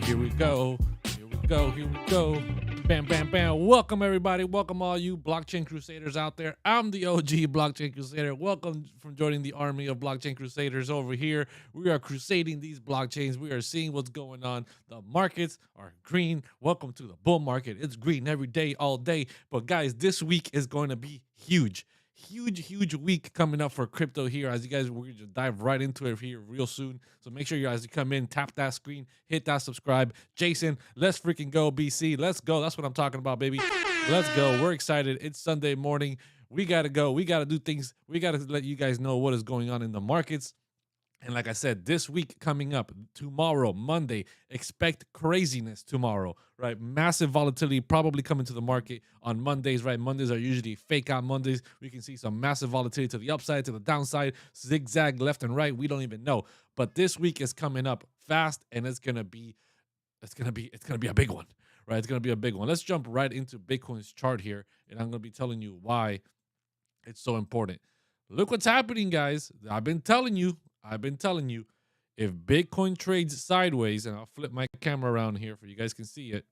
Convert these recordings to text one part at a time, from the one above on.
Here we go. Bam, bam, bam. Welcome, everybody. Welcome, all you blockchain crusaders out there. I'm the OG blockchain crusader. Welcome from joining the army of blockchain crusaders over here. We are crusading these blockchains. We are seeing what's going on. The markets are green. Welcome to the bull market. It's green every day, all day. But guys, this week is going to be huge. Huge week coming up for crypto here. As you guys, we're gonna dive right into it here real soon. So make sure you guys come in, tap that screen, hit that subscribe. Jason, let's freaking go, BC. Let's go. That's what I'm talking about, baby. Let's go. We're excited. It's Sunday morning. We gotta go. We gotta do things. We gotta let you guys know what is going on in the markets. And like I said, this week coming up, tomorrow, Monday, expect craziness tomorrow, right? Massive volatility probably coming to the market on Mondays, right? Mondays are usually fake out Mondays. We can see some massive volatility to the upside, to the downside, zigzag left and right. We don't even know. But this week is coming up fast, and it's gonna be a big one, right? It's gonna be a big one. Let's jump right into Bitcoin's chart here, and I'm gonna be telling you why it's so important. Look what's happening, guys. I've been telling you, if Bitcoin trades sideways, and I'll flip my camera around here for you guys can see it,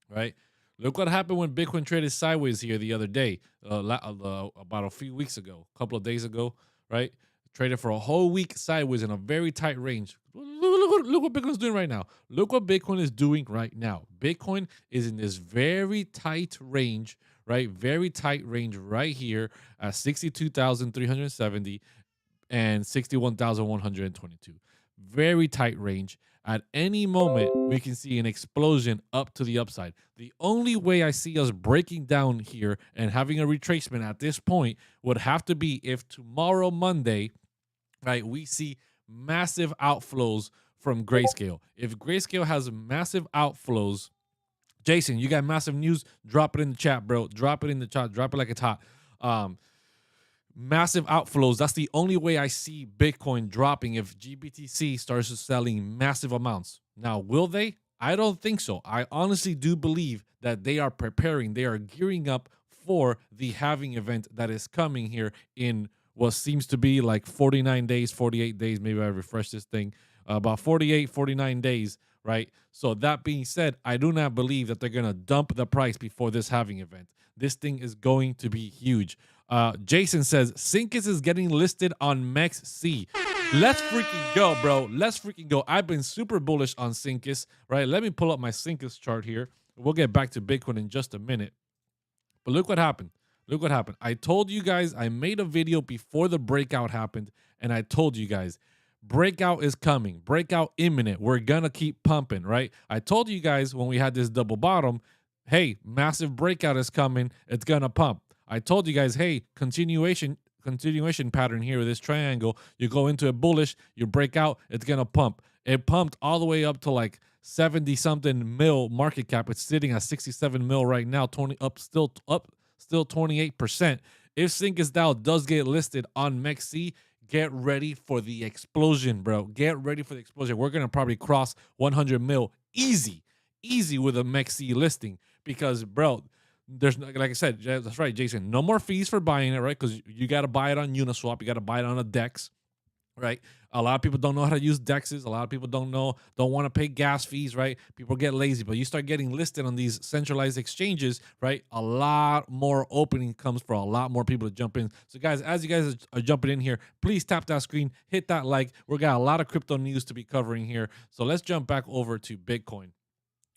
right? Look what happened when Bitcoin traded sideways here the other day, about a few weeks ago, a couple of days ago, right? Traded for a whole week sideways in a very tight range. Look what Bitcoin's doing right now. Look what Bitcoin is doing right now. Bitcoin is in this very tight range, right? Very tight range right here at 62,370 and 61,122. Very tight range. At any moment, we can see an explosion up to the upside. The only way I see us breaking down here and having a retracement at this point would have to be if tomorrow, Monday, right, we see massive outflows from Grayscale. If Grayscale has massive outflows, Jason, you got massive news? Drop it in the chat, bro. Drop it in the chat. Drop it like it's hot. Massive outflows. That's the only way I see Bitcoin dropping if GBTC starts selling massive amounts. Now, will they? I don't think so. I honestly do believe that they are preparing. They are gearing up for the halving event that is coming here in what seems to be like 49 days, 48 days. Maybe I refresh this thing. About 48, 49 days, right? So that being said, I do not believe that they're going to dump the price before this halving event. This thing is going to be huge. Jason says, Syncus is getting listed on MEXC. Let's freaking go, bro. Let's freaking go. I've been super bullish on Syncus, right? Let me pull up my Syncus chart here. We'll get back to Bitcoin in just a minute. But look what happened. Look what happened. I told you guys, I made a video before the breakout happened, and I told you guys, breakout is coming. Breakout imminent. We're going to keep pumping, right? I told you guys when we had this double bottom, hey, massive breakout is coming. It's going to pump. I told you guys, hey, continuation pattern here with this triangle. You go into a bullish, you break out, it's going to pump. It pumped all the way up to like 70-something mil market cap. It's sitting at 67 mil right now, still 28%. If Syncus DAO does get listed on MEXC, get ready for the explosion, bro. Get ready for the explosion. We're going to probably cross 100 mil easy with a MEXC listing because, bro, there's, like I said, that's right, Jason, no more fees for buying it, right? Because you got to buy it on Uniswap. You got to buy it on a DEX, right? A lot of people don't know how to use DEXs. A lot of people don't want to pay gas fees, right? People get lazy, but you start getting listed on these centralized exchanges, right? A lot more opening comes for a lot more people to jump in. So guys, as you guys are jumping in here, please tap that screen, hit that like. We got a lot of crypto news to be covering here. So let's jump back over to Bitcoin.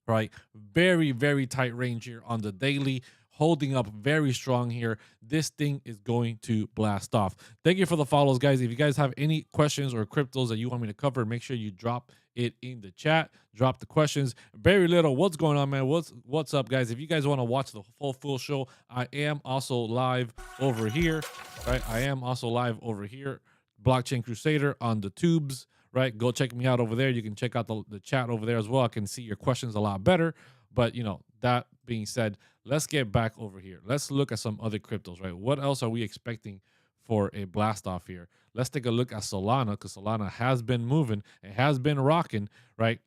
Right, very tight range here on the daily, holding up very strong here. This thing is going to blast off. Thank you for the follows, guys. If you guys have any questions or cryptos that you want me to cover, make sure you drop it in the chat. Drop the questions. Very little. What's going on, man? What's up, guys? If you guys want to watch the full show, I am also live over here, right? I am also live over here, Blockchain Crusader on the tubes, right? Go check me out over there. You can check out the chat over there as well. I can see your questions a lot better. But, that being said, let's get back over here. Let's look at some other cryptos, right? What else are we expecting for a blast off here? Let's take a look at Solana, because Solana has been moving. It has been rocking, right?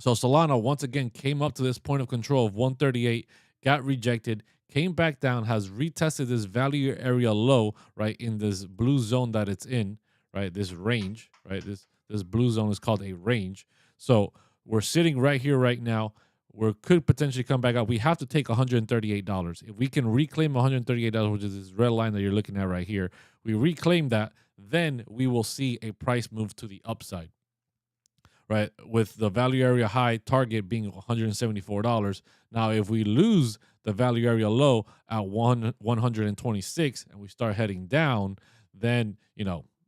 So Solana once again came up to this point of control of 138, got rejected, came back down, has retested this value area low, right, in this blue zone that it's in, right, this range, right, this blue zone is called a range. So we're sitting right here right now. We could potentially come back up. We have to take $138. If we can reclaim $138, which is this red line that you're looking at right here, we reclaim that, then we will see a price move to the upside, right? With the value area high target being $174. Now, if we lose the value area low at 126 and we start heading down, then,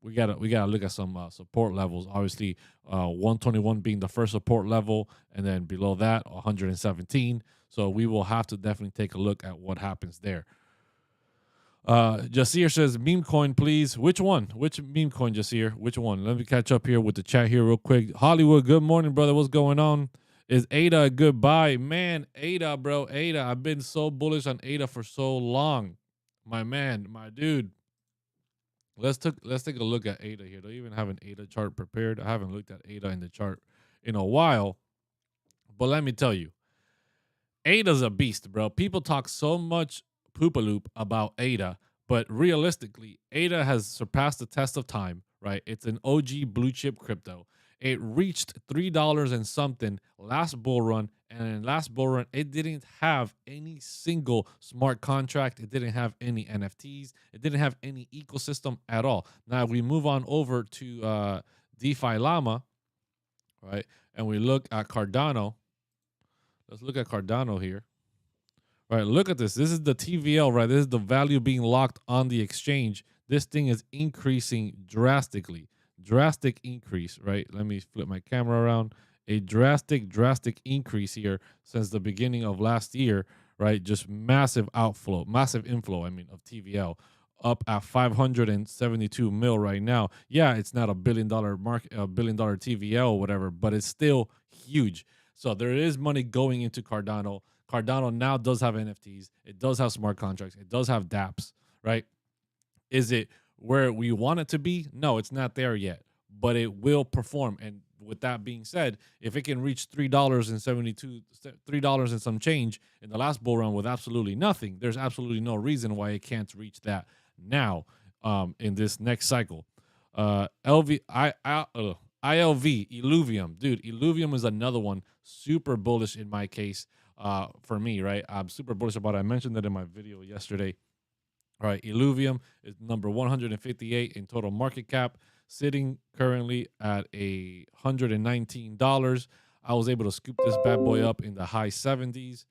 we gotta look at some support levels. Obviously, 121 being the first support level, and then below that 117. So we will have to definitely take a look at what happens there. Jasir says meme coin, please. Which one? Which meme coin, Jasir? Which one? Let me catch up here with the chat here real quick. Hollywood, good morning, brother. What's going on? Is ADA a good buy? Man, ADA, bro. ADA. I've been so bullish on ADA for so long. My man, my dude. Let's take a look at ADA here. Do I even have an ADA chart prepared? I haven't looked at ADA in the chart in a while. But let me tell you, ADA's a beast, bro. People talk so much poopaloop about ADA, but realistically, ADA has surpassed the test of time, right? It's an OG blue chip crypto. It reached $3 and something last bull run, and in last bull run, it didn't have any single smart contract. It didn't have any NFTs. It didn't have any ecosystem at all. Now, we move on over to DeFi Llama, right? And we look at Cardano. Let's look at Cardano here. All right, look at this. This is the TVL, right? This is the value being locked on the exchange. This thing is increasing drastically. Drastic increase, right? Let me flip my camera around. A drastic increase here since the beginning of last year, right? Just massive inflow, of TVL, up at 572 mil right now. Yeah, it's not $1 billion TVL or whatever, but it's still huge. So there is money going into Cardano. Cardano now does have NFTs. It does have smart contracts. It does have dApps, right? Is it where we want it to be? No, it's not there yet, but it will perform. And with that being said, if it can reach $3 and some change in the last bull run with absolutely nothing, there's absolutely no reason why it can't reach that now in this next cycle. ILV, Illuvium. Dude, Illuvium is another one super bullish in my case. For me, right? I'm super bullish about it. I mentioned that in my video yesterday. All right, Illuvium is number 158 in total market cap, sitting currently at $119. I was able to scoop this bad boy up in the high 70s.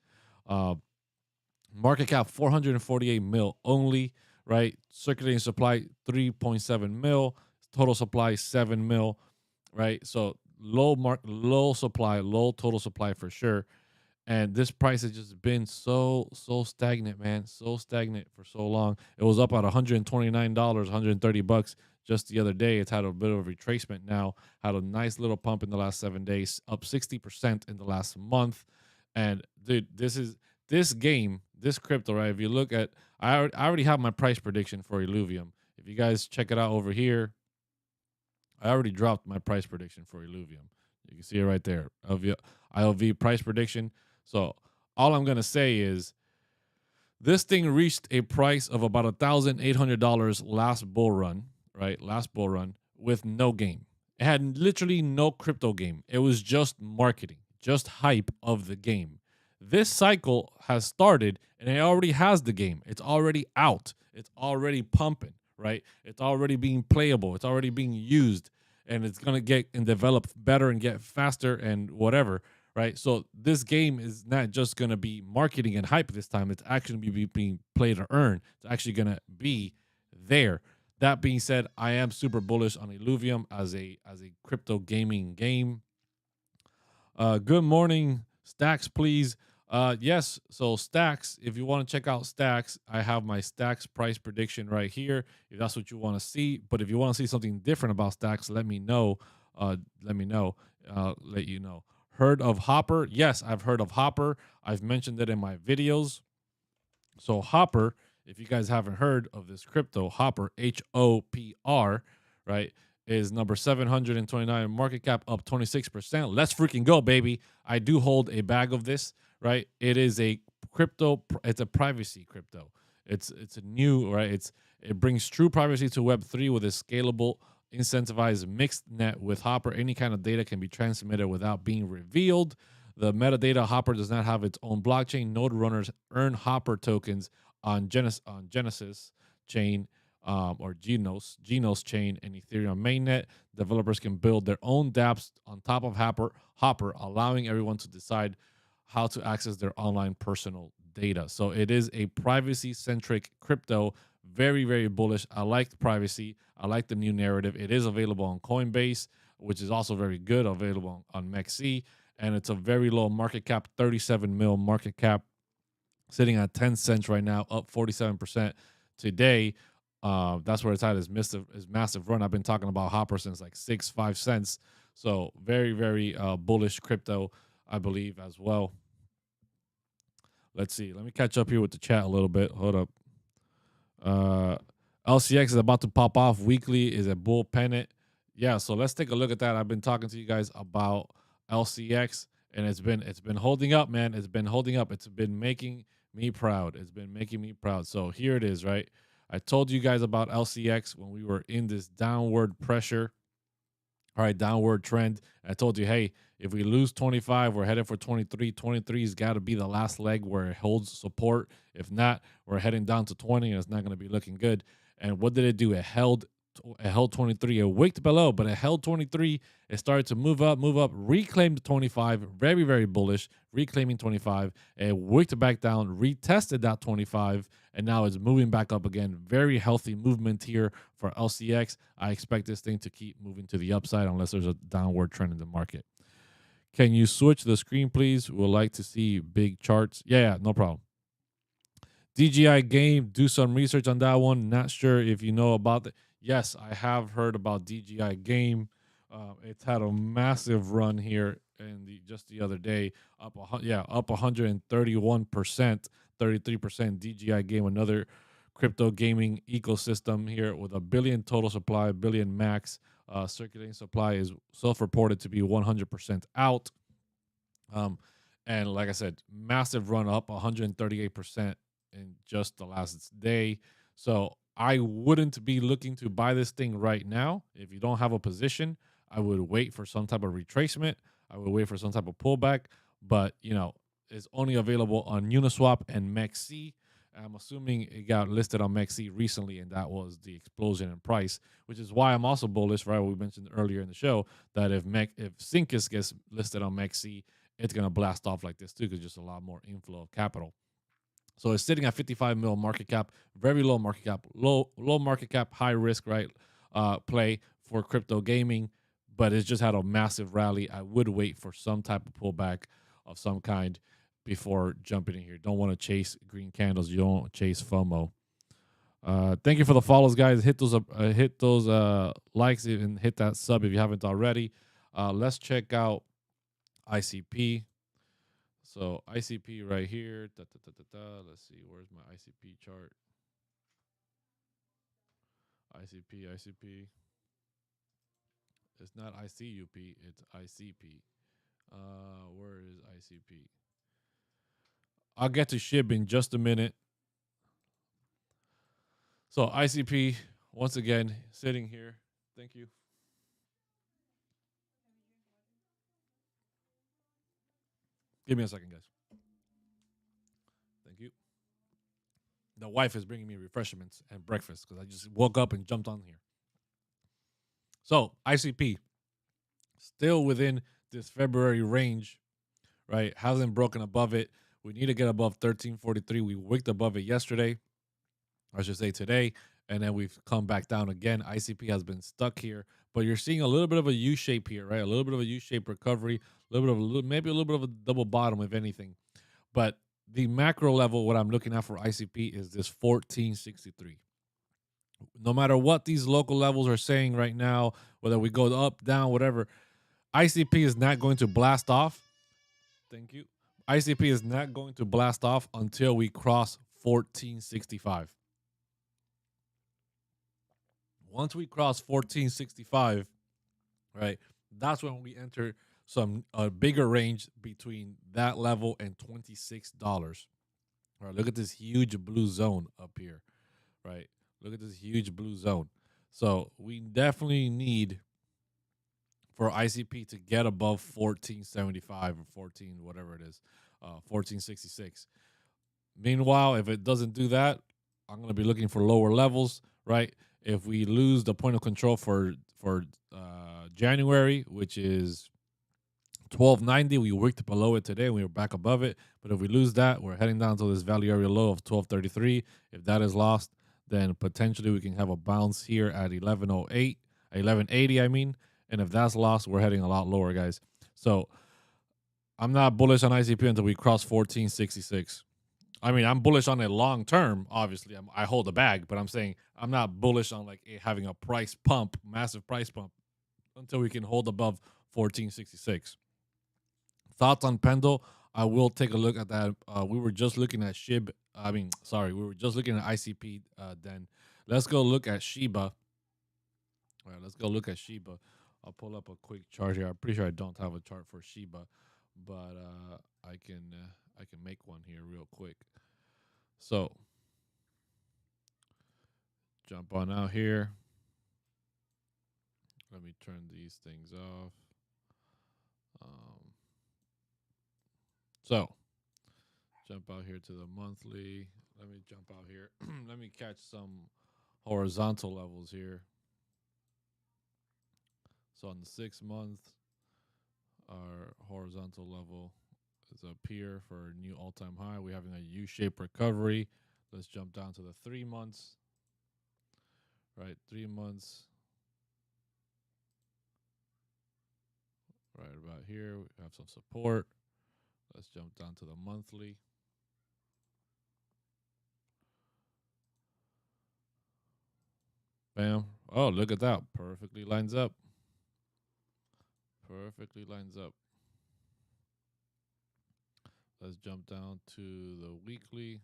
Market cap 448 mil only, right? Circulating supply 3.7 mil, total supply 7 mil, right? So low total supply for sure. And this price has just been so stagnant, man. So stagnant for so long. It was up at $129, $130 just the other day. It's had a bit of a retracement now. Had a nice little pump in the last 7 days, up 60% in the last month. And dude, this crypto, right? If you look at, I already have my price prediction for Illuvium. If you guys check it out over here, I already dropped my price prediction for Illuvium. You can see it right there. ILV price prediction. So all I'm going to say is this thing reached a price of about $1,800 last bull run, right? Last bull run with no game. It had literally no crypto game. It was just marketing, just hype of the game. This cycle has started and it already has the game. It's already out. It's already pumping, right? It's already being playable. It's already being used, and it's going to get and develop better and get faster and whatever. Right, so this game is not just going to be marketing and hype this time. It's actually being played to earn. It's actually going to be there. That being said, I am super bullish on Illuvium as a crypto gaming game. Good morning, Stacks, please. Yes, so Stacks, if you want to check out Stacks, I have my Stacks price prediction right here. If that's what you want to see, but if you want to see something different about Stacks, let me know. Let me know. Let you know. Heard of Hopper? Yes, I've heard of Hopper. I've mentioned it in my videos. So Hopper, if you guys haven't heard of this crypto, Hopper, HOPR, right, is number 729 market cap, up 26%. Let's freaking go, baby. I do hold a bag of this, right? It is a crypto, it's a privacy crypto. It's a new, right? It brings true privacy to Web3 with a scalable, incentivized mixed net with Hopper. Any kind of data can be transmitted without being revealed. The metadata Hopper does not have its own blockchain. Node runners earn Hopper tokens on Genesis chain or Genos chain and Ethereum mainnet. Developers can build their own dApps on top of Hopper, allowing everyone to decide how to access their online personal data. So it is a privacy-centric crypto. Very, very bullish. I like the privacy. I like the new narrative. It is available on Coinbase, which is also very good, available on MEXC, and it's a very low market cap, 37 mil market cap, sitting at 10 cents right now, up 47% today. That's where it's at. Is massive run. I've been talking about Hopper since like 5 cents. So very, very bullish crypto, I believe, as well. Let's see. Let me catch up here with the chat a little bit. Hold up. LCX is about to pop off. Weekly is a bull pennant. Yeah, so let's take a look at that. I've been talking to you guys about LCX, and it's been holding up, man. It's been holding up. It's been making me proud. It's been making me proud. So here it is, right? I told you guys about LCX when we were in this downward pressure, all right, downward trend. I told you, hey, if we lose 25, we're headed for 23. 23's got to be the last leg where it holds support. If not, we're heading down to 20, and it's not going to be looking good. And what did it do? It held 23. It wicked below, but it held 23. It started to move up, reclaimed 25. Very, very bullish, reclaiming 25. It wicked back down, retested that 25, and now it's moving back up again. Very healthy movement here for LCX. I expect this thing to keep moving to the upside unless there's a downward trend in the market. Can you switch the screen, please? We'd like to see big charts. Yeah, no problem. DGI game, do some research on that one. Not sure if you know about it. Yes, I have heard about DGI game. It's had a massive run here just the other day, up 131%, 33% DGI game, another crypto gaming ecosystem here with a billion total supply, billion max. Circulating supply is self-reported to be 100% out. And like I said, massive run up, 138% in just the last day. So I wouldn't be looking to buy this thing right now. If you don't have a position, I would wait for some type of retracement. I would wait for some type of pullback. But, it's only available on Uniswap and MEXC. I'm assuming it got listed on MEXC recently, and that was the explosion in price, which is why I'm also bullish, right? We mentioned earlier in the show that if Syncus gets listed on MEXC, it's going to blast off like this too, because just a lot more inflow of capital. So it's sitting at 55 mil market cap, very low market cap, low market cap, high risk, right? Play for crypto gaming, but it's just had a massive rally. I would wait for some type of pullback of some kind before jumping in here. Don't want to chase green candles. You don't want to chase FOMO. Thank you for the follows, guys. Hit those likes and hit that sub if you haven't already. Let's check out ICP. So ICP right here. Let's see. Where's my ICP chart? ICP. It's not ICUP. It's ICP. Where is ICP? I'll get to SHIB in just a minute. So ICP, once again, sitting here. Thank you. Give me a second, guys. Thank you. The wife is bringing me refreshments and breakfast because I just woke up and jumped on here. So ICP, still within this February range, right? Hasn't broken above it. We need to get above 1343. We wicked above it yesterday. I should say today. and then we've come back down again. ICP has been stuck here, but you're seeing a little bit of a U shape here, right? A little bit of a U shape recovery, a little bit of maybe a little bit of a double bottom, if anything. But the macro level, what I'm looking at for ICP is this 1463. No matter what these local levels are saying right now, whether we go up, down, whatever, ICP is not going to blast off. Thank you. ICP is not going to blast off until we cross 1465. Once we cross 1465, right, that's when we enter some bigger range between that level and $26. All right, look at this huge blue zone up here, right? Look at this huge blue zone. So we definitely need for ICP to get above 1475 or 14, whatever it is, 1466. Meanwhile, if it doesn't do that, I'm going to be looking for lower levels, right? If we lose the point of control for January, which is 1290, we worked below it today. We were back above it. But if we lose that, we're heading down to this value area low of 1233. If that is lost, then potentially we can have a bounce here at 1108, 1180, I mean. And if that's lost, we're heading a lot lower, guys. So I'm not bullish on ICP until we cross 1466. I mean, I'm bullish on it long term. Obviously, I hold the bag, but I'm saying I'm not bullish on like having a price pump, massive price pump, until we can hold above 1466. Thoughts on Pendle? I will take a look at that. We were just looking at SHIB. We were just looking at ICP. Then let's go look at Shiba. All right, let's go look at Shiba. I'll pull up a quick chart here. I'm pretty sure I don't have a chart for Shiba, but I can make one here real quick. So jump on out here. Let me turn these things off. So jump out here to the monthly. Let me jump out here. Let me catch some horizontal levels here. So on the 6 month, our horizontal level is up here for a new all-time high. We're having a U-shaped recovery. Let's jump down to the 3 months. Right, 3 months. Right about here, we have some support. Let's jump down to the monthly. Bam. Oh, look at that. Perfectly lines up. Perfectly lines up. Let's jump down to the weekly.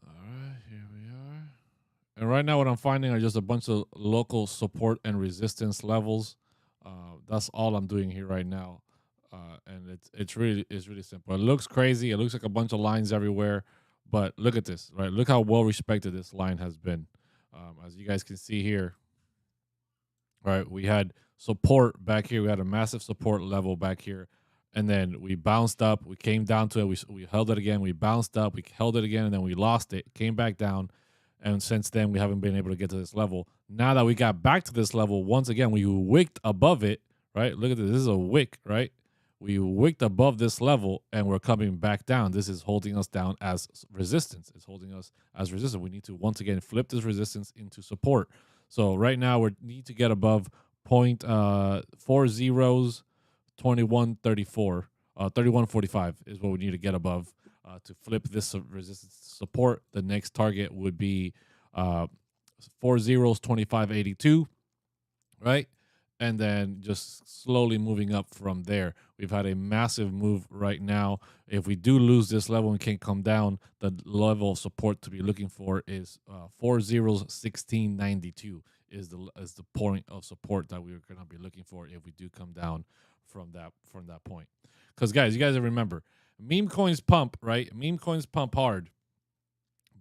All right, here we are. And right now what I'm finding are just a bunch of local support and resistance levels. That's all I'm doing here right now. And it's really simple. It looks crazy. It looks like a bunch of lines everywhere. But look at this, right? Look how well respected this line has been. As you guys can see here, right? We had support back here. We had a massive support level back here. And then we bounced up. We came down to it. We held it again. We bounced up. We held it again. And then we lost it. Came back down. And since then, we haven't been able to get to this level. Now that we got back to this level, once again, we wicked above it, right? Look at this. This is a wick, right? We wicked above this level, and we're coming back down. This is holding us down as resistance. It's holding us as resistance. We need to, once again, flip this resistance into support. So right now, we need to get above 0.40s, 2134, 3145 is what we need to get above. To flip this resistance support, the next target would be 40s 2582, right? And then just slowly moving up from there. We've had a massive move right now. If we do lose this level and can't come down, the level of support to be looking for is 40s 1692 is the point of support that we're going to be looking for if we do come down from that point. Because guys, you guys remember, meme coins pump, right? Meme coins pump hard,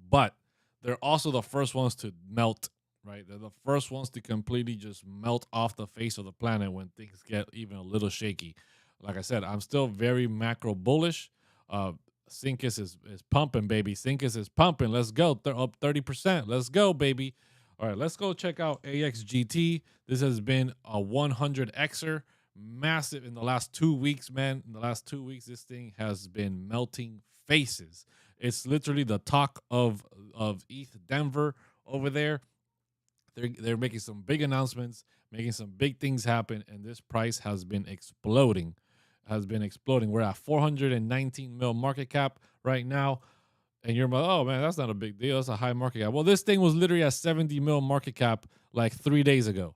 but they're also the first ones to melt, right? They're the first ones to completely just melt off the face of the planet when things get even a little shaky. Like I said, I'm still very macro bullish. Syncus is pumping, baby. Syncus is pumping. Let's go. They're up 30%. Let's go, baby. All right, let's go check out AXGT. This has been a 100xer, massive in the last 2 weeks, man. In the last 2 weeks, this thing has been melting faces. It's literally the talk of ETH Denver over there. They're making some big announcements, making some big things happen, and this price has been exploding. We're at 419 mil market cap right now. And you're like, oh man, that's not a big deal. That's a high market cap. Well, this thing was literally at 70 mil market cap like 3 days ago.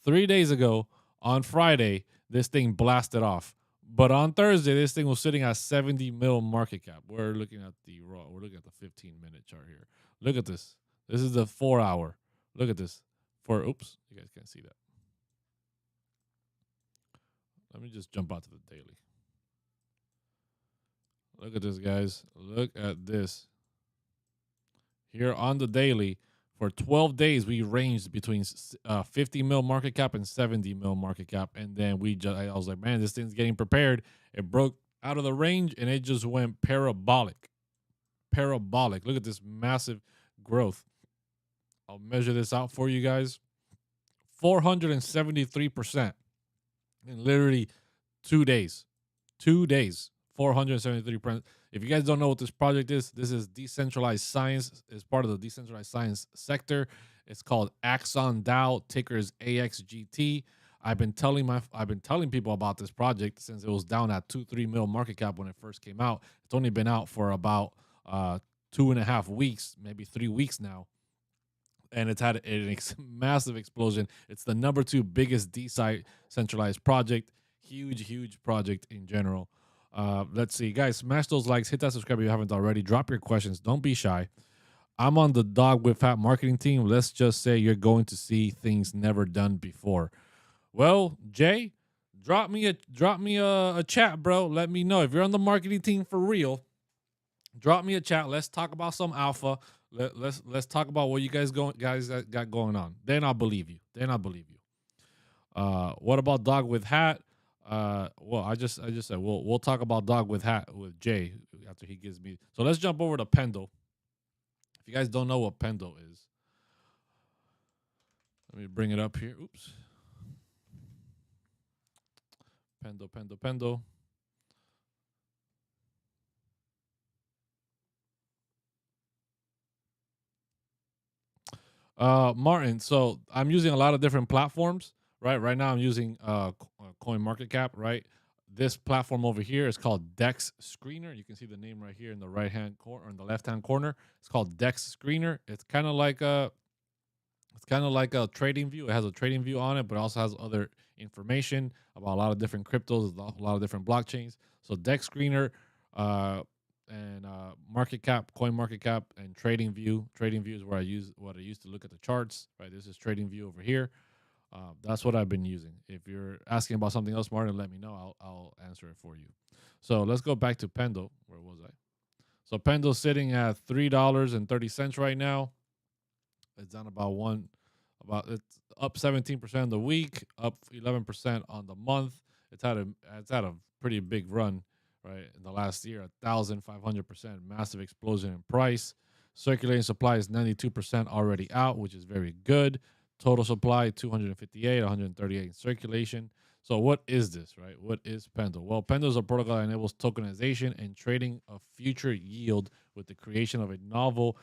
3 days ago on Friday, this thing blasted off. But on Thursday, this thing was sitting at 70 mil market cap. We're looking at the 15-minute chart here. Look at this. This is the 4-hour. Look at this. Oops, you guys can't see that. Let me just jump out to the daily. Look at this, guys. Look at this. Here on the daily, for 12 days, we ranged between 50 mil market cap and 70 mil market cap. And then I was like, man, this thing's getting prepared. It broke out of the range and it just went parabolic. Parabolic. Look at this massive growth. I'll measure this out for you guys. 473% in literally 2 days. 2 days. 473%. If you guys don't know what this project is, this is decentralized science. It's part of the decentralized science sector. It's called Axon DAO. Ticker is AXGT. I've been telling people about this project since it was down at 2-3 mil market cap when it first came out. It's only been out for about 2.5 weeks, maybe 3 weeks now. And it's had a massive explosion. It's the number 2 biggest decentralized project. Huge project in general. Let's see, guys, smash those likes, hit that subscribe if you haven't already. Drop your questions. Don't be shy. I'm on the Dog with Hat marketing team. Let's just say you're going to see things never done before. Well, Jay, drop me a chat, bro. Let me know if you're on the marketing team for real. Drop me a chat. Let's talk about some alpha. Let's talk about what you guys got going on. Then I'll believe you. What about Dog with Hat? Well, I just said we'll talk about Dog with Hat with Jay after he gives me. So let's jump over to Pendo. If you guys don't know what Pendo is, let me bring it up here. Oops. Pendo. Martin, so I'm using a lot of different platforms, right? Right now I'm using CoinMarketCap, right? This platform over here is called Dex Screener. You can see the name right here in the right-hand corner or in the left-hand corner. It's called Dex Screener. It's kind of like a trading view. It has a trading view on it, but it also has other information about a lot of different cryptos, a lot of different blockchains. So Dex Screener, and market cap, coin market cap, and trading view. Trading view is where I use to look at the charts. Right, this is trading view over here. That's what I've been using. If you're asking about something else, Martin, let me know. I'll answer it for you. So let's go back to Pendo. Where was I? So Pendo's sitting at $3.30 right now. It's down it's up 17% on the week, up 11% on the month. It's had a pretty big run. Right, in the last year, 1,500%, massive explosion in price. Circulating supply is 92% already out, which is very good. Total supply 258, 138 in circulation. So what is this, right? What is Pendo? Well, Pendo is a protocol that enables tokenization and trading of future yield with the creation of a novel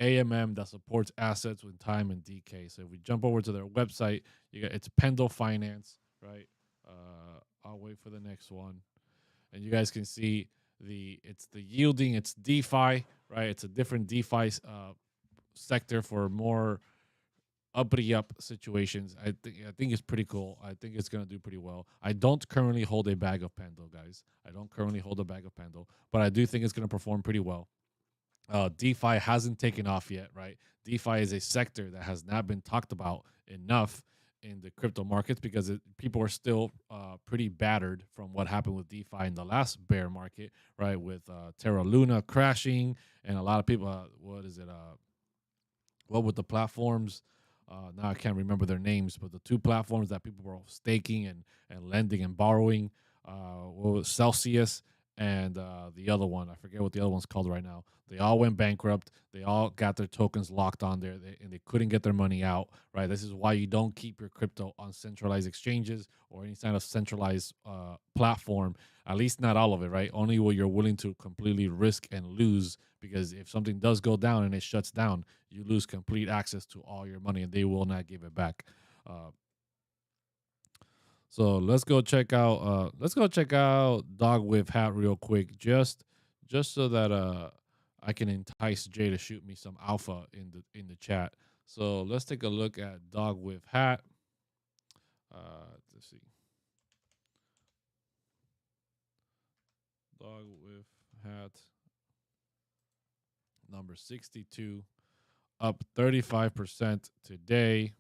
AMM that supports assets with time and decay. So if we jump over to their website, it's Pendo Finance, right? I'll wait for the next one. And you guys can see it's the yielding, it's DeFi, right? It's a different DeFi sector for more uppity up situations. I think it's pretty cool. I think it's gonna do pretty well. I don't currently hold a bag of Pendo, guys. I don't currently hold a bag of Pendo, but I do think it's gonna perform pretty well. DeFi hasn't taken off yet, right? DeFi is a sector that has not been talked about enough in the crypto markets because people are still pretty battered from what happened with DeFi in the last bear market, right? With Terra Luna crashing and a lot of people, what with the platforms? Now I can't remember their names, but the two platforms that people were staking and lending and borrowing, Celsius and the other one, I forget what the other one's called right now. They all went bankrupt. They all got their tokens locked on there, and they couldn't get their money out. Right. This is why you don't keep your crypto on centralized exchanges or any kind of centralized platform. At least not all of it. Right. Only what you're willing to completely risk and lose. Because if something does go down and it shuts down, you lose complete access to all your money, and they will not give it back. So let's go check out Dog with Hat real quick, just so that I can entice Jay to shoot me some alpha in the chat. So let's take a look at Dog with Hat. Let's see. Dog with Hat number 62, up 35% today,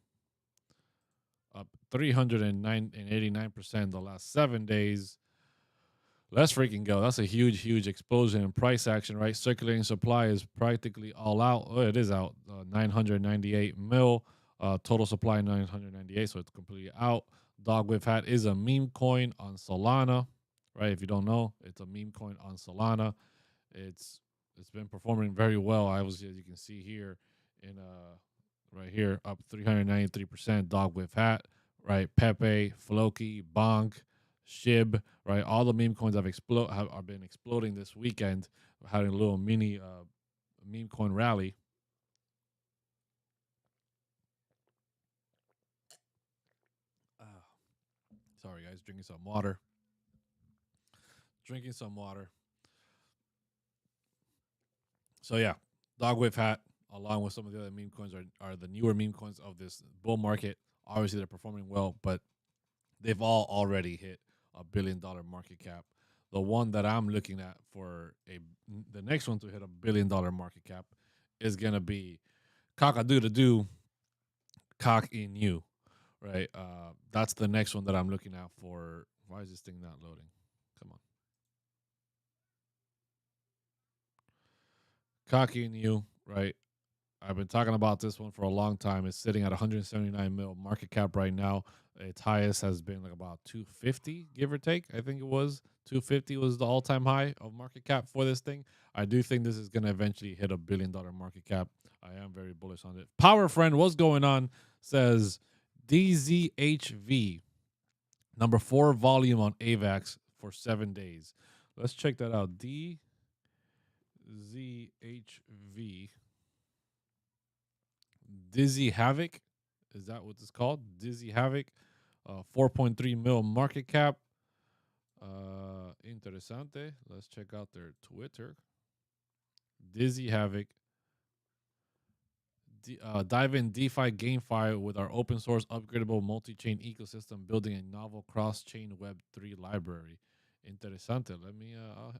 up 389% the last 7 days. Let's freaking go. That's a huge, huge explosion in price action, right? Circulating supply is practically all out. Oh, it is out. 998 mil. Total supply 998, so it's completely out. Dog with Hat is a meme coin on Solana, right? If you don't know, it's a meme coin on Solana. It's been performing very well. As you can see here in right here, up 393%. Dog with Hat, right? PEPE, Floki, Bonk, Shib, right? All the meme coins have been exploding this weekend. We're having a little mini meme coin rally. Sorry, guys, drinking some water. So yeah, Dog with Hat, along with some of the other meme coins, are the newer meme coins of this bull market. Obviously, they're performing well, but they've all already hit $1 billion market cap. The one that I'm looking at for the next one to hit $1 billion market cap is gonna be cock-a-doo-to-doo, COQ INU, right? That's the next one that I'm looking at for. Why is this thing not loading? Come on. COQ INU, right? I've been talking about this one for a long time. It's sitting at 179 mil market cap right now. Its highest has been like about 250, give or take. I think it was 250 was the all-time high of market cap for this thing. I do think this is going to eventually hit $1 billion market cap. I am very bullish on it. Power Friend, what's going on? Says DZHV, number 4 volume on AVAX for 7 days. Let's check that out. DZHV. Dizzy Havoc, is that what it's called? Dizzy Havoc, 4.3 mil market cap. Interesante. Let's check out their Twitter. Dizzy Havoc. Dive in DeFi GameFi with our open source upgradable multi-chain ecosystem, building a novel cross-chain Web3 library. Interesante. Let me.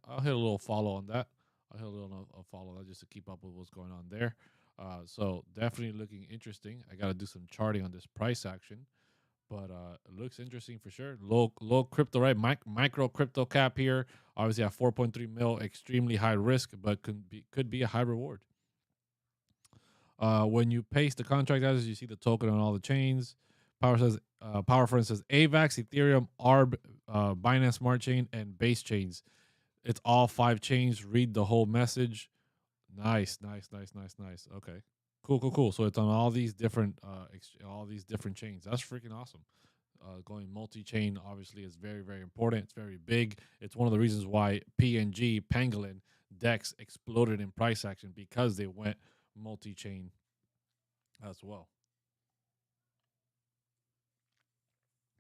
I'll hit a little follow on that. I'll hit a little follow that just to keep up with what's going on there. So definitely looking interesting. I got to do some charting on this price action, but it looks interesting for sure. Low crypto, right? Micro crypto cap here. Obviously at 4.3 mil, extremely high risk, but could be a high reward. When you paste the contract address, you see the token on all the chains. Power Friend says AVAX, Ethereum, ARB, Binance Smart Chain, and Base chains. It's all 5 chains. Read the whole message. Nice. Okay, cool. So it's on all these different chains. That's freaking awesome. Going multi-chain obviously is very, very important. It's very big. It's one of the reasons why PNG, Pangolin, DEX exploded in price action because they went multi-chain as well.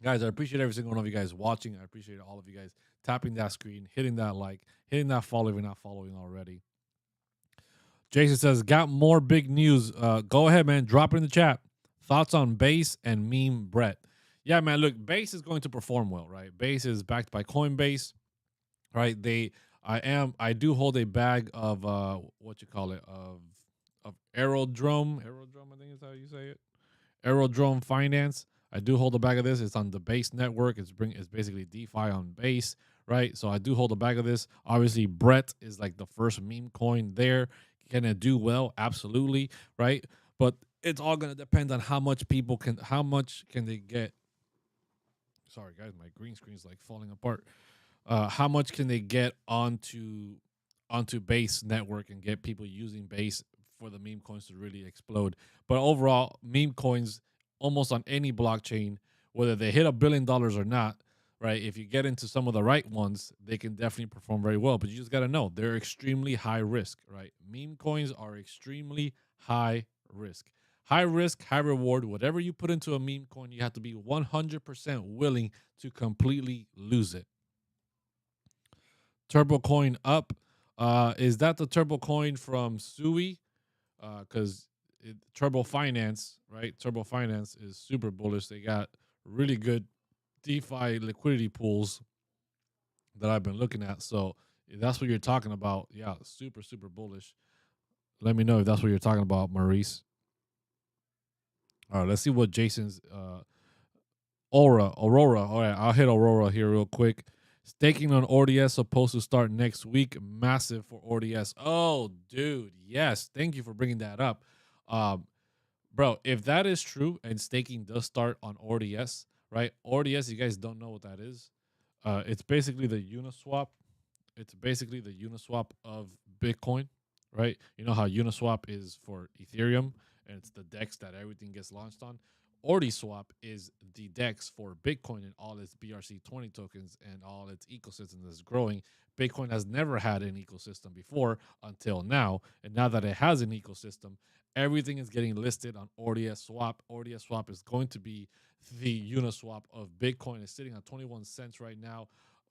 Guys, I appreciate every single one of you guys watching. I appreciate all of you guys tapping that screen, hitting that like, hitting that follow if you're not following already. Jason says, got more big news. Go ahead, man. Drop it in the chat. Thoughts on Base and Meme Brett. Yeah, man. Look, Base is going to perform well, right? Base is backed by Coinbase, right? I do hold a bag of what you call it, of Aerodrome. Aerodrome, I think is how you say it. Aerodrome Finance. I do hold a bag of this. It's on the Base network. It's basically DeFi on Base, right? So I do hold a bag of this. Obviously, Brett is like the first meme coin there. Can it do well? Absolutely, right? But it's all gonna depend on how much can they get. Sorry, guys, my green screen is like falling apart. how much can they get onto base network and get people using base for the meme coins to really explode. But overall, meme coins almost on any blockchain, whether they hit $1 billion or not, right? If you get into some of the right ones, they can definitely perform very well. But you just got to know they're extremely high risk, right? Meme coins are extremely high risk. High risk, high reward. Whatever you put into a meme coin, you have to be 100% willing to completely lose it. Turbo coin up. Is that the turbo coin from Sui? Because Turbo Finance, right? Turbo Finance is super bullish. They got really good DeFi liquidity pools that I've been looking at. So if that's what you're talking about, yeah, super, super bullish. Let me know if that's what you're talking about, Maurice. All right, let's see what Jason's Aurora. All right, I'll hit Aurora here real quick. Staking on ODS supposed to start next week. Massive for ODS. Oh, dude, yes. Thank you for bringing that up. Bro, if that is true and staking does start on ODS, right? ODS, you guys don't know what that is. It's basically the Uniswap. It's basically the Uniswap of Bitcoin, right? You know how Uniswap is for Ethereum and it's the DEX that everything gets launched on. OrdiSwap is the DEX for Bitcoin and all its BRC20 tokens and all its ecosystem that's growing. Bitcoin has never had an ecosystem before until now. And now that it has an ecosystem, everything is getting listed on ODS Swap. ODS Swap is going to be the Uniswap of Bitcoin. It's sitting on 21 cents right now.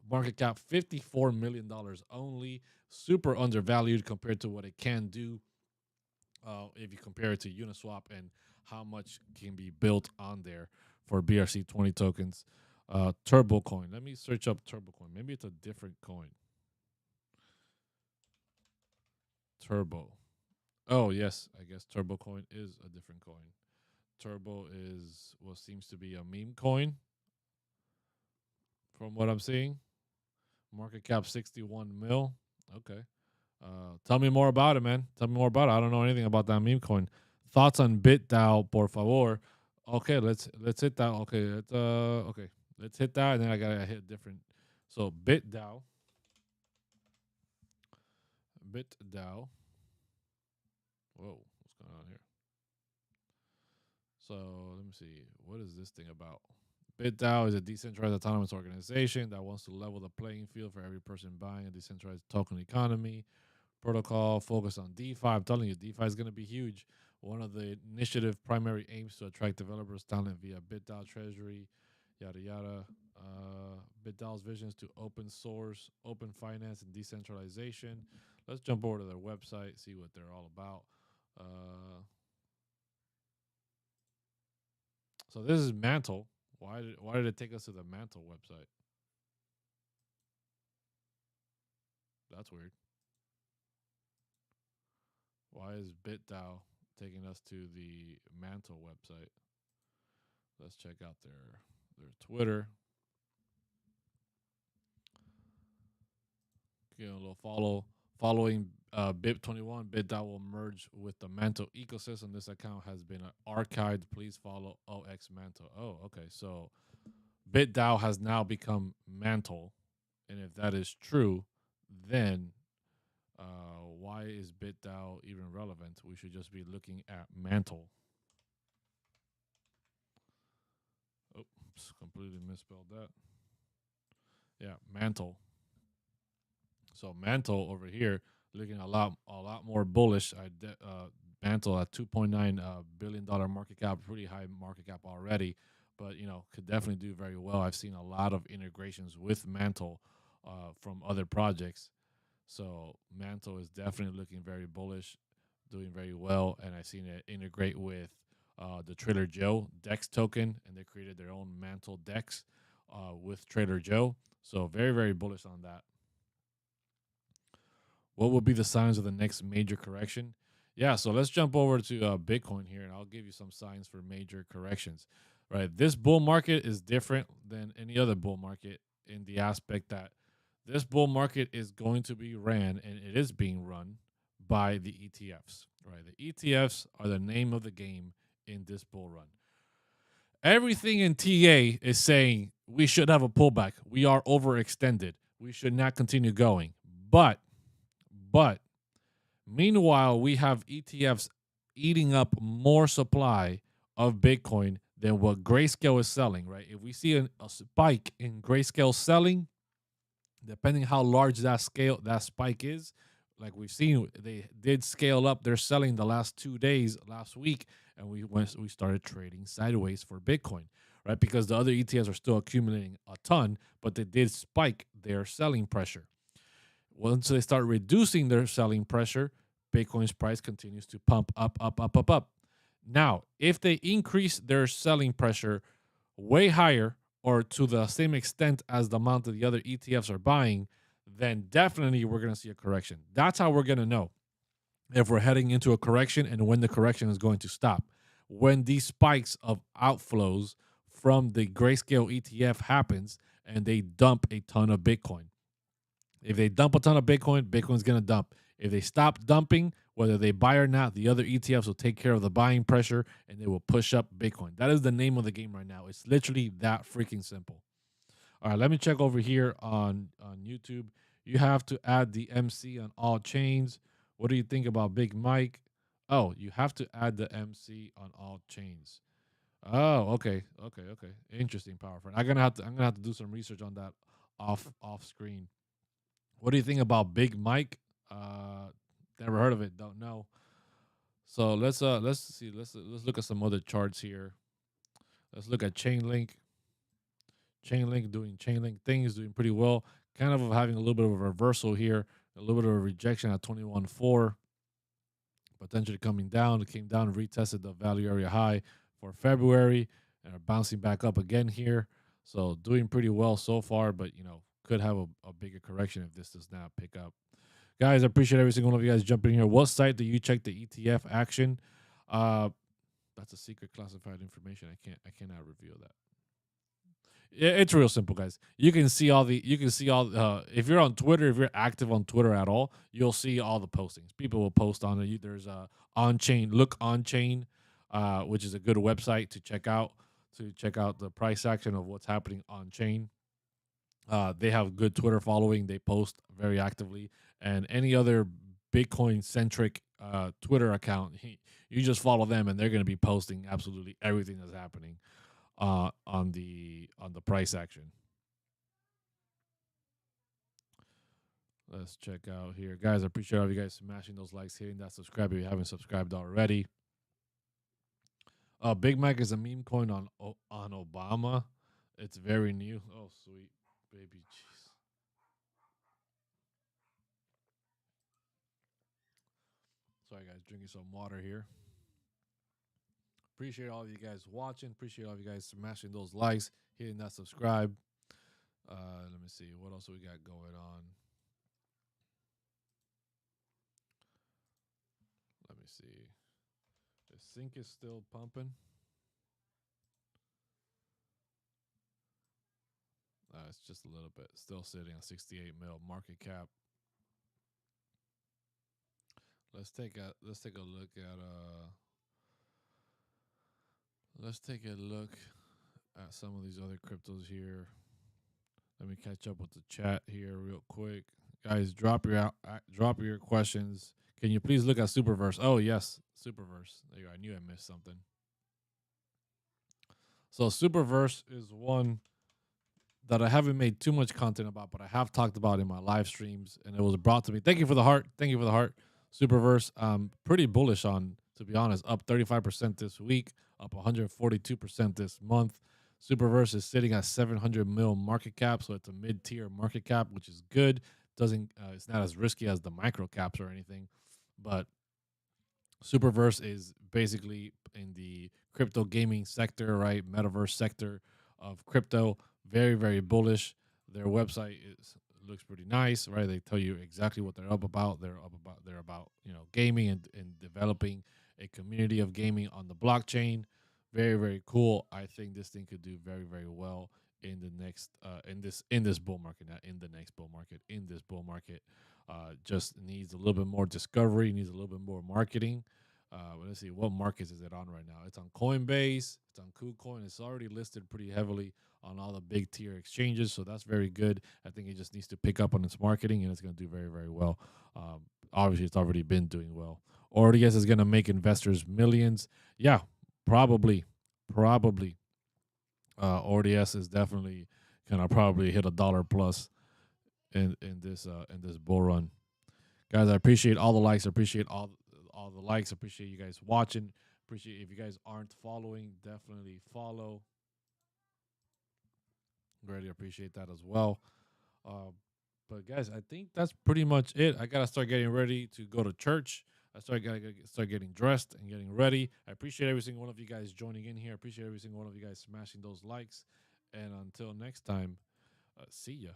Market cap $54 million only. Super undervalued compared to what it can do if you compare it to Uniswap and how much can be built on there for BRC20 tokens. Turbo coin. Let me search up Turbo coin. Maybe it's a different coin. Turbo. Oh, yes. I guess Turbo coin is a different coin. Turbo is what seems to be a meme coin from what I'm seeing. Market cap 61 mil. Okay. Tell me more about it, man. Tell me more about it. I don't know anything about that meme coin. Thoughts on BitDAO, por favor. Okay, let's hit that. Okay, let's hit that, and then I gotta hit different. So BitDAO. Whoa, what's going on here? So let me see. What is this thing about? BitDAO is a decentralized autonomous organization that wants to level the playing field for every person buying a decentralized token economy. Protocol focused on DeFi. I'm telling you, DeFi is going to be huge. One of the initiative primary aims to attract developers talent via BitDAO treasury, yada yada. BitDAO's vision is to open source, open finance, and decentralization. Let's jump over to their website, see what they're all about. So this is Mantle. Why did it take us to the Mantle website? That's weird. Why is BitDAO taking us to the Mantle website? Let's check out their Twitter. Give a little following BIP21, BitDAO will merge with the Mantle ecosystem. This account has been archived. Please follow OX Mantle. Oh, okay. So BitDAO has now become Mantle. And if that is true, then why is BitDAO even relevant? We should just be looking at Mantle. Oops, completely misspelled that. Yeah, Mantle. So Mantle over here looking a lot more bullish. Mantle at $2.9 billion market cap, pretty high market cap already, but could definitely do very well. I've seen a lot of integrations with Mantle from other projects, so Mantle is definitely looking very bullish, doing very well, and I've seen it integrate with the Trader Joe DEX token, and they created their own Mantle DEX with Trader Joe. So very, very bullish on that. What will be the signs of the next major correction? Yeah, so let's jump over to Bitcoin here, and I'll give you some signs for major corrections. Right, this bull market is different than any other bull market in the aspect that this bull market is going to be ran, and it is being run by the ETFs. Right, the ETFs are the name of the game in this bull run. Everything in TA is saying we should have a pullback. We are overextended. we should not continue going. But meanwhile, we have ETFs eating up more supply of Bitcoin than what Grayscale is selling, right? If we see a spike in Grayscale selling, depending how large that spike is, like we've seen, they did scale up their selling the last 2 days, last week, and we started trading sideways for Bitcoin, right? Because the other ETFs are still accumulating a ton, but they did spike their selling pressure. Once they start reducing their selling pressure, Bitcoin's price continues to pump up, up, up, up, up. Now, if they increase their selling pressure way higher or to the same extent as the amount that the other ETFs are buying, then definitely we're going to see a correction. That's how we're going to know if we're heading into a correction and when the correction is going to stop. When these spikes of outflows from the Grayscale ETF happens and they dump a ton of Bitcoin. If they dump a ton of Bitcoin, Bitcoin's going to dump. If they stop dumping, whether they buy or not, the other ETFs will take care of the buying pressure and they will push up Bitcoin. That is the name of the game right now. It's literally that freaking simple. All right, let me check over here on YouTube. You have to add the MC on all chains. What do you think about Big Mike? Oh, you have to add the MC on all chains. Oh, okay. Interesting, Power Friend. I'm gonna have to do some research on that off screen. What do you think about Big Mike? Never heard of it. Don't know. So let's see. Let's look at some other charts here. Let's look at Chainlink. Chainlink doing Chainlink things, doing pretty well. Kind of having a little bit of a reversal here, a little bit of a rejection at 21.4. Potentially coming down. It came down and retested the value area high for February and are bouncing back up again here. So doing pretty well so far, but could have a bigger correction if this does not pick up. Guys, I appreciate every single one of you guys jumping in here. What site do you check the ETF action? That's a secret classified information. I cannot reveal that. It's real simple, guys. You can see all if you're on Twitter, if you're active on Twitter at all, you'll see all the postings. People will post on it. There's a look on chain, which is a good website to check out the price action of what's happening on chain. They have good Twitter following. They post very actively, and any other Bitcoin centric Twitter account, you just follow them, and they're going to be posting absolutely everything that's happening on the price action. Let's check out here, guys. I appreciate all of you guys smashing those likes, hitting that subscribe if you haven't subscribed already. Big Mac is a meme coin on Obama. It's very new. Oh, sweet baby, jeez. Sorry, guys, drinking some water here. Appreciate all of you guys watching. Appreciate all of you guys smashing those likes, hitting that subscribe. Let me see what else we got going on. Let me see. The sync is still pumping. It's just a little bit. Still sitting on 68 mil market cap. Let's take a look at some of these other cryptos here. Let me catch up with the chat here real quick. Guys, drop your questions. Can you please look at Superverse? Oh, yes, Superverse. There you go. I knew I missed something. So Superverse is one that I haven't made too much content about, but I have talked about in my live streams, and it was brought to me. Thank you for the heart. Superverse, pretty bullish on, to be honest, up 35% this week, up 142% this month. Superverse is sitting at 700 mil market cap, so it's a mid-tier market cap, which is good. It's not as risky as the micro caps or anything, but Superverse is basically in the crypto gaming sector, right? Metaverse sector of crypto. Very, very bullish. Their website looks pretty nice, right? They tell you exactly what they're about. They're about gaming and developing a community of gaming on the blockchain. Very, very cool. I think this thing could do very, very well in the next in this bull market, not in the next bull market. In this bull market, just needs a little bit more discovery, needs a little bit more marketing. Let's see, what markets is it on right now? It's on Coinbase, it's on KuCoin. It's already listed pretty heavily on all the big tier exchanges, so that's very good. I think it just needs to pick up on its marketing, and it's going to do very, very well. Obviously, it's already been doing well. ODS is going to make investors millions. Yeah, probably. ODS is definitely gonna probably hit $1 plus in this bull run. Guys, I appreciate all the likes. I appreciate all the likes. I appreciate you guys watching. Appreciate if you guys aren't following, definitely follow. Really appreciate that as well. But guys, I think that's pretty much it. I gotta start getting ready to go to church. Gotta start getting dressed and getting ready. I appreciate every single one of you guys joining in here. I appreciate every single one of you guys smashing those likes. And until next time, see ya.